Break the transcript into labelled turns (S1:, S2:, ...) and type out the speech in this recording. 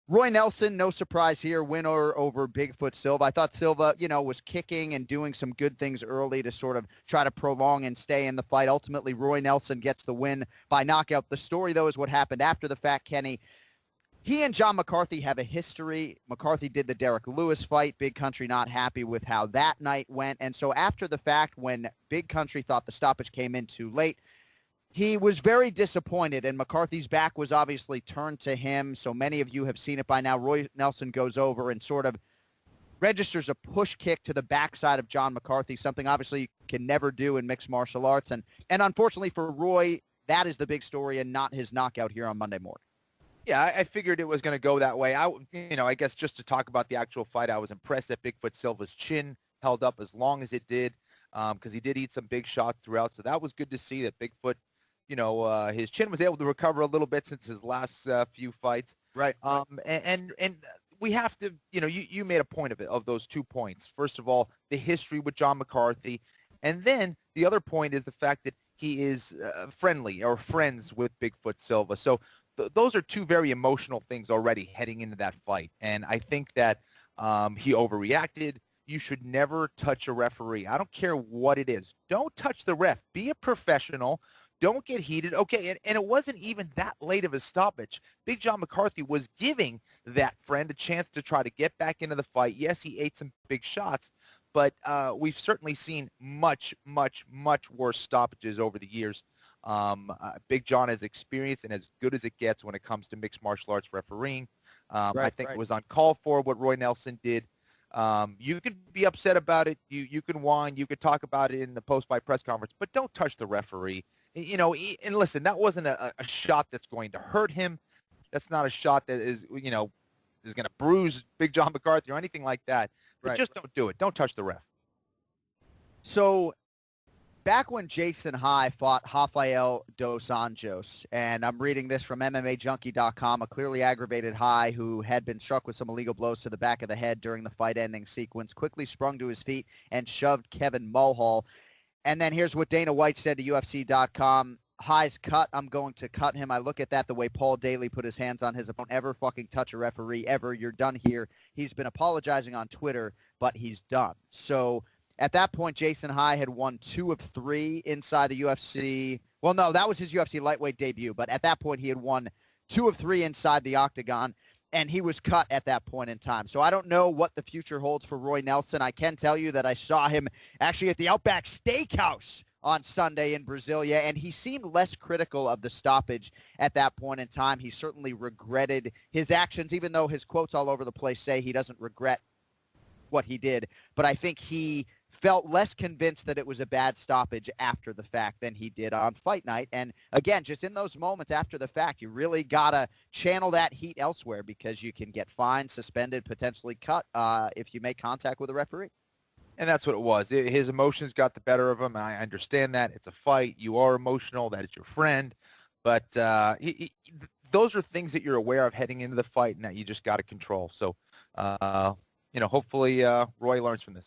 S1: Roy Nelson, no surprise here, winner over Bigfoot Silva. I thought Silva, was kicking and doing some good things early to sort of try to prolong and stay in the fight. Ultimately, Roy Nelson gets the win by knockout. The story, though, is what happened after the fact, Kenny. He and John McCarthy have a history. McCarthy did the Derek Lewis fight. Big Country not happy with how that night went. And so after the fact, when Big Country thought the stoppage came in too late, he was very disappointed, and McCarthy's back was obviously turned to him. So many of you have seen it by now. Roy Nelson goes over and sort of registers a push kick to the backside of John McCarthy, something obviously you can never do in mixed martial arts. And unfortunately for Roy, that is the big story and not his knockout here on Monday morning.
S2: Yeah, I figured it was going to go that way. I guess just to talk about the actual fight, I was impressed that Bigfoot Silva's chin held up as long as it did, because he did eat some big shots throughout. So that was good to see that Bigfoot, his chin was able to recover a little bit since his last few fights.
S1: Right.
S2: And we have to, you made a point of those 2 points. First of all, the history with John McCarthy. And then the other point is the fact that he is friendly or friends with Bigfoot Silva. So those are two very emotional things already heading into that fight. And I think that he overreacted. You should never touch a referee. I don't care what it is. Don't touch the ref. Be a professional. Don't get heated. Okay, and it wasn't even that late of a stoppage. Big John McCarthy was giving that friend a chance to try to get back into the fight. Yes, he ate some big shots, but we've certainly seen much, much, much worse stoppages over the years. Big John is experienced and as good as it gets when it comes to mixed martial arts refereeing. I think it was uncalled for what Roy Nelson did. You could be upset about it. You can whine. You could talk about it in the post-fight press conference, but don't touch the referee. And listen, that wasn't a shot that's going to hurt him. That's not a shot that is going to bruise Big John McCarthy or anything like that. But just don't do it. Don't touch the ref.
S1: So back when Jason High fought Rafael dos Anjos, and I'm reading this from MMAJunkie.com, a clearly aggravated High who had been struck with some illegal blows to the back of the head during the fight-ending sequence, quickly sprung to his feet and shoved Kevin Mulhall. And then here's what Dana White said to UFC.com. High's cut. I'm going to cut him. I look at that the way Paul Daly put his hands on his opponent. Ever fucking touch a referee, ever. You're done here. He's been apologizing on Twitter, but he's done. So at that point, Jason High had won 2 of 3 inside the UFC. Well, no, that was his UFC lightweight debut. But at that point, he had won 2 of 3 inside the octagon, and he was cut at that point in time. So I don't know what the future holds for Roy Nelson. I can tell you that I saw him actually at the Outback Steakhouse on Sunday in Brasilia, and he seemed less critical of the stoppage at that point in time. He certainly regretted his actions, even though his quotes all over the place say he doesn't regret what he did. But I think he felt less convinced that it was a bad stoppage after the fact than he did on fight night. And again, just in those moments after the fact, you really got to channel that heat elsewhere because you can get fined, suspended, potentially cut if you make contact with a referee.
S2: And that's what it was. His emotions got the better of him. I understand that. It's a fight. You are emotional. That is your friend. But those are things that you're aware of heading into the fight and that you just got to control. So, hopefully Roy learns from this.